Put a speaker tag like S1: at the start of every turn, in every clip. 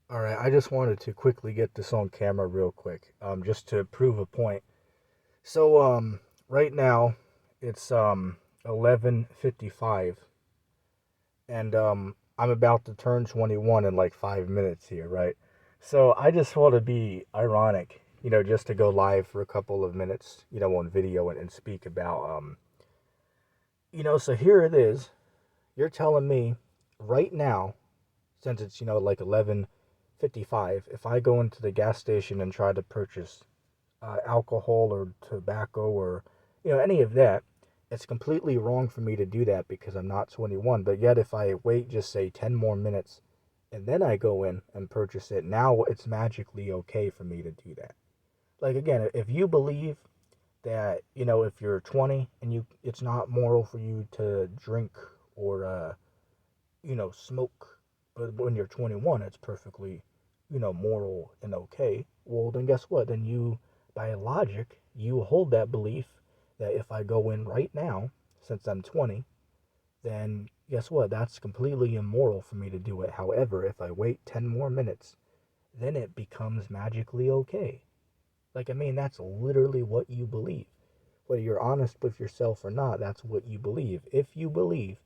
S1: All right, I just wanted to quickly get this on camera real quick, just to prove a point. So, right now it's 11:55, and I'm about to turn 21 in like 5 minutes here, right? So I just want to be ironic, just to go live for a couple of minutes, on video and speak about, so here it is. You're telling me right now, since it's like 11:55, if I go into the gas station and try to purchase alcohol or tobacco or any of that, it's completely wrong for me to do that because I'm not 21. But yet, if I wait just say 10 more minutes and then I go in and purchase it, now it's magically okay for me to do that. Like again, if you believe that if you're 20 and it's not moral for you to drink or smoke, but when you're 21, it's perfectly, moral and okay. Well, then guess what? Then by logic, you hold that belief that if I go in right now, since I'm 20, then guess what? That's completely immoral for me to do it. However, if I wait 10 more minutes, then it becomes magically okay. Like, I mean, that's literally what you believe. Whether you're honest with yourself or not, that's what you believe. If you believe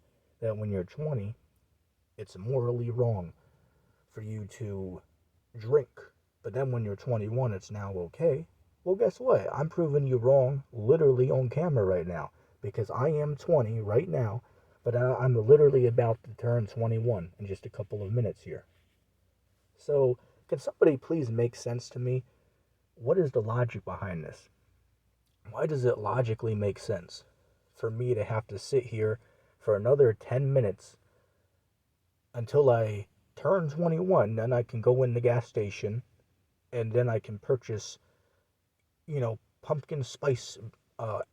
S1: that when you're 20, it's morally wrong for you to drink, but then when you're 21, it's now okay. Well, guess what? I'm proving you wrong literally on camera right now because I am 20 right now, but I'm literally about to turn 21 in just a couple of minutes here. So, can somebody please make sense to me? What is the logic behind this? Why does it logically make sense for me to have to sit here for another 10 minutes until I turn 21? Then I can go in the gas station and then I can purchase, pumpkin spice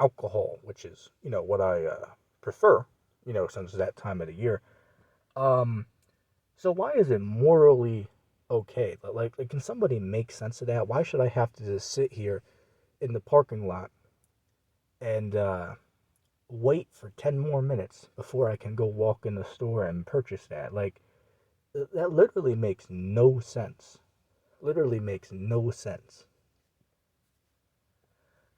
S1: alcohol, which is, what I prefer, since that time of the year. Um, so why is it morally okay? Like, can somebody make sense of that? Why should I have to just sit here in the parking lot and wait for 10 more minutes before I can go walk in the store and purchase that? Like, that literally makes no sense. Literally makes no sense.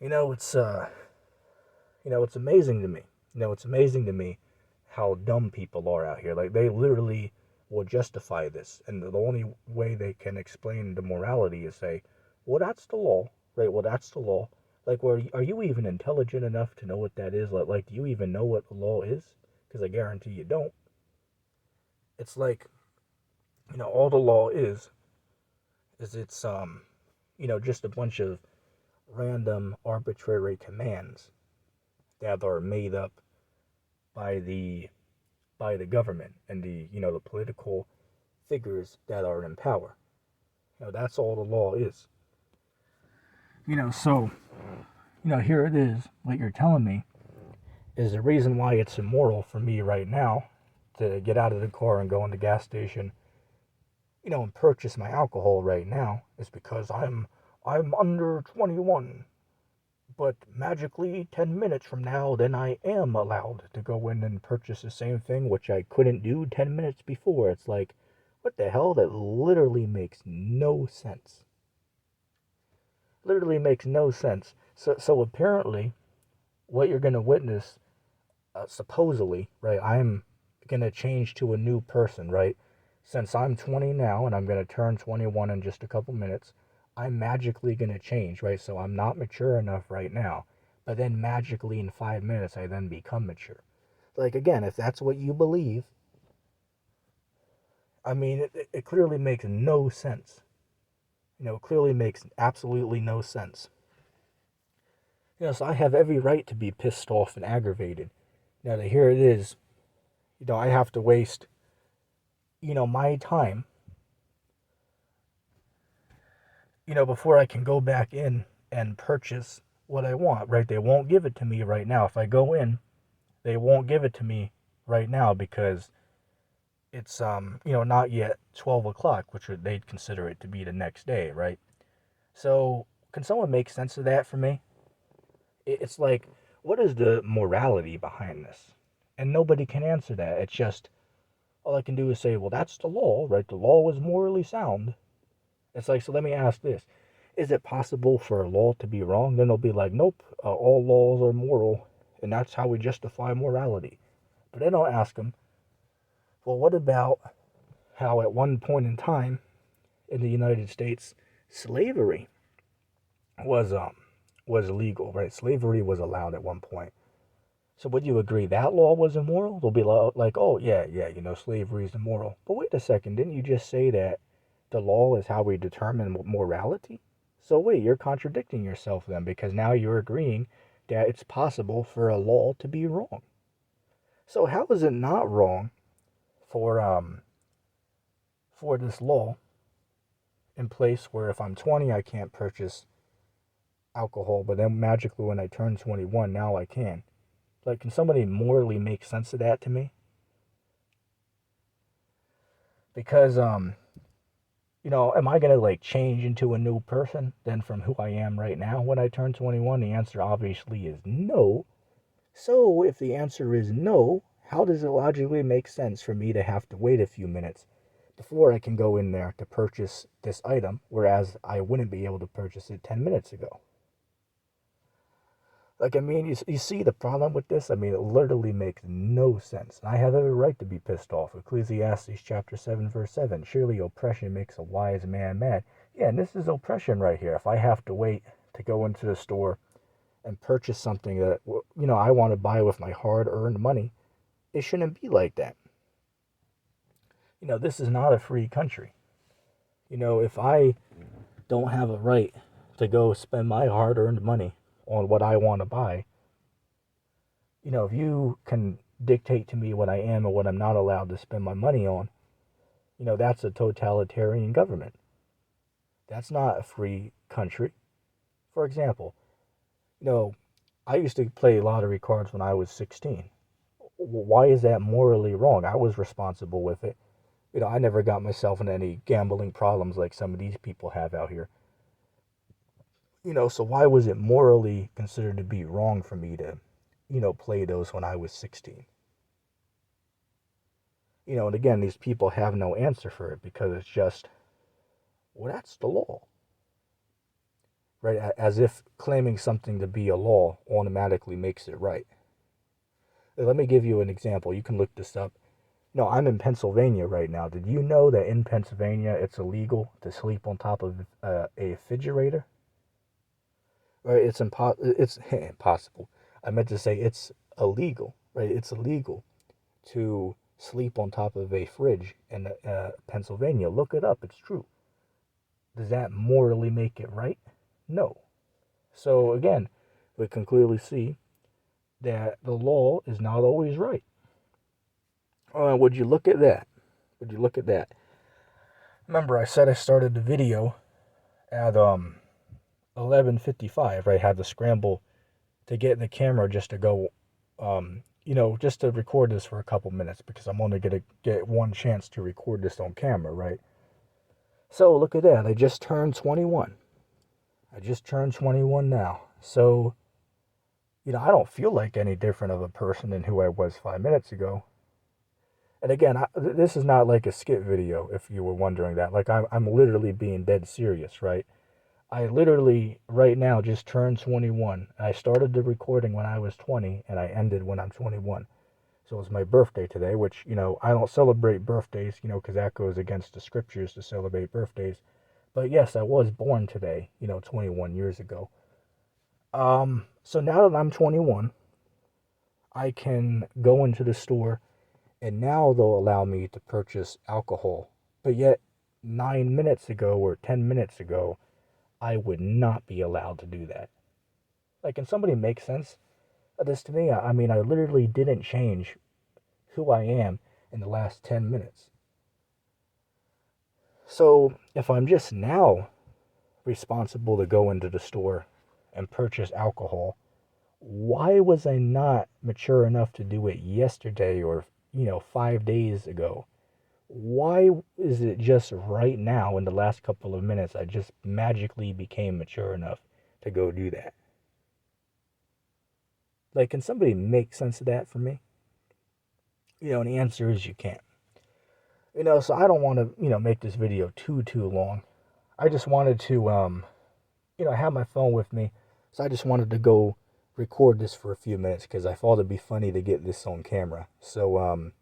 S1: You know, it's it's amazing to me. It's amazing to me how dumb people are out here. Like they literally will justify this, and the only way they can explain the morality is say, "Well, that's the law, right? Well, that's the law." Like, well, are you even intelligent enough to know what that is? Like, do you even know what the law is? Because I guarantee you don't. It's like, all the law is it's just a bunch of random arbitrary commands that are made up by the government and the political figures that are in power. That's all the law is. So here it is. What you're telling me is the reason why it's immoral for me right now to get out of the car and go in the gas station, and purchase my alcohol right now is because I'm under 21. But magically, 10 minutes from now, then I am allowed to go in and purchase the same thing, which I couldn't do 10 minutes before. It's like, what the hell? That literally makes no sense. Literally makes no sense. So apparently, what you're going to witness, supposedly, right? I'm going to change to a new person, right? Since I'm 20 now and I'm going to turn 21 in just a couple minutes, I'm magically going to change, right? So I'm not mature enough right now. But then magically in 5 minutes, I then become mature. Like, again, if that's what you believe, I mean, it clearly makes no sense. It clearly makes absolutely no sense. So I have every right to be pissed off and aggravated. Now, here it is, I have to waste, my time, before I can go back in and purchase what I want, right? They won't give it to me right now. If I go in, they won't give it to me right now because it's not yet 12 o'clock, which they'd consider it to be the next day, right? So can someone make sense of that for me? It's like, what is the morality behind this? And nobody can answer that. It's just, all I can do is say, well, that's the law, right? The law is morally sound. It's like, so let me ask this. Is it possible for a law to be wrong? Then they'll be like, nope, all laws are moral, and that's how we justify morality. But then I'll ask them, well, what about how at one point in time in the United States, slavery was was legal, right? Slavery was allowed at one point. So would you agree that law was immoral? They'll be like, oh yeah, slavery is immoral. But wait a second, didn't you just say that the law is how we determine morality? So wait, you're contradicting yourself then, because now you're agreeing that it's possible for a law to be wrong. So how is it not wrong for this law in place where if I'm 20 I can't purchase alcohol, but then magically when I turn 21 now I can? Like, can somebody morally make sense of that to me? Because am I gonna like change into a new person than from who I am right now when I turn 21? The answer obviously is no. So if the answer is no, how does it logically make sense for me to have to wait a few minutes before I can go in there to purchase this item, whereas I wouldn't be able to purchase it 10 minutes ago? Like, I mean, you see the problem with this? I mean, it literally makes no sense. And I have every right to be pissed off. Ecclesiastes chapter 7, verse 7. Surely oppression makes a wise man mad. Yeah, and this is oppression right here. If I have to wait to go into the store and purchase something that, I want to buy with my hard-earned money, it shouldn't be like that. This is not a free country. If I don't have a right to go spend my hard-earned money on what I want to buy, if you can dictate to me what I am and what I'm not allowed to spend my money on, that's a totalitarian government. That's not a free country. For example, I used to play lottery cards when I was 16. Why is that morally wrong? I was responsible with it. I never got myself in any gambling problems like some of these people have out here. So why was it morally considered to be wrong for me to, play those when I was 16? And again, these people have no answer for it because it's just, well, that's the law. Right? As if claiming something to be a law automatically makes it right. Let me give you an example. You can look this up. No, I'm in Pennsylvania right now. Did you know that in Pennsylvania it's illegal to sleep on top of a refrigerator? Right? It's impossible. I meant to say it's illegal. Right? It's illegal to sleep on top of a fridge in Pennsylvania. Look it up. It's true. Does that morally make it right? No. So again, we can clearly see that the law is not always right. Would you look at that? Would you look at that? Remember, I said I started the video at 11:55. Right, had to scramble to get the camera just to go, just to record this for a couple minutes because I'm only gonna get one chance to record this on camera, right? So look at that. I just turned 21. I just turned 21 now. So, I don't feel like any different of a person than who I was 5 minutes ago. And again, this is not like a skit video, if you were wondering that. Like, I'm literally being dead serious, right? I literally, right now, just turned 21. I started the recording when I was 20, and I ended when I'm 21. So it's my birthday today, which, I don't celebrate birthdays, because that goes against the scriptures to celebrate birthdays. But yes, I was born today, 21 years ago. So now that I'm 21, I can go into the store and now they'll allow me to purchase alcohol. But yet, 9 minutes ago or 10 minutes ago, I would not be allowed to do that. Like, can somebody make sense of this to me? I mean, I literally didn't change who I am in the last 10 minutes. So, if I'm just now responsible to go into the store and purchase alcohol, why was I not mature enough to do it yesterday or, 5 days ago? Why is it just right now in the last couple of minutes I just magically became mature enough to go do that? Like, can somebody make sense of that for me? And the answer is you can't. So I don't want to, make this video too long. I just wanted to, have my phone with me. So I just wanted to go record this for a few minutes because I thought it'd be funny to get this on camera. So I'm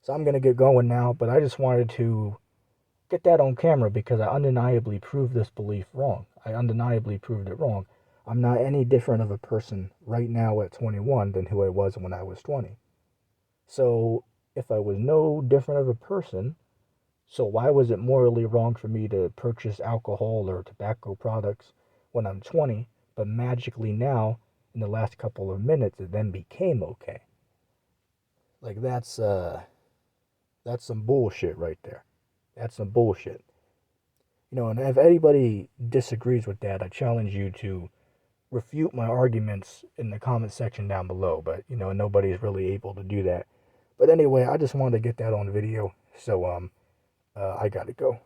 S1: going to get going now, but I just wanted to get that on camera because I undeniably proved this belief wrong. I undeniably proved it wrong. I'm not any different of a person right now at 21 than who I was when I was 20. So if I was no different of a person, so why was it morally wrong for me to purchase alcohol or tobacco products when I'm 20, but magically now, in the last couple of minutes, it then became okay? Like that's some bullshit right there. That's some bullshit. And if anybody disagrees with that, I challenge you to refute my arguments in the comment section down below. But, nobody's really able to do that. But anyway, I just wanted to get that on video. So, I gotta go.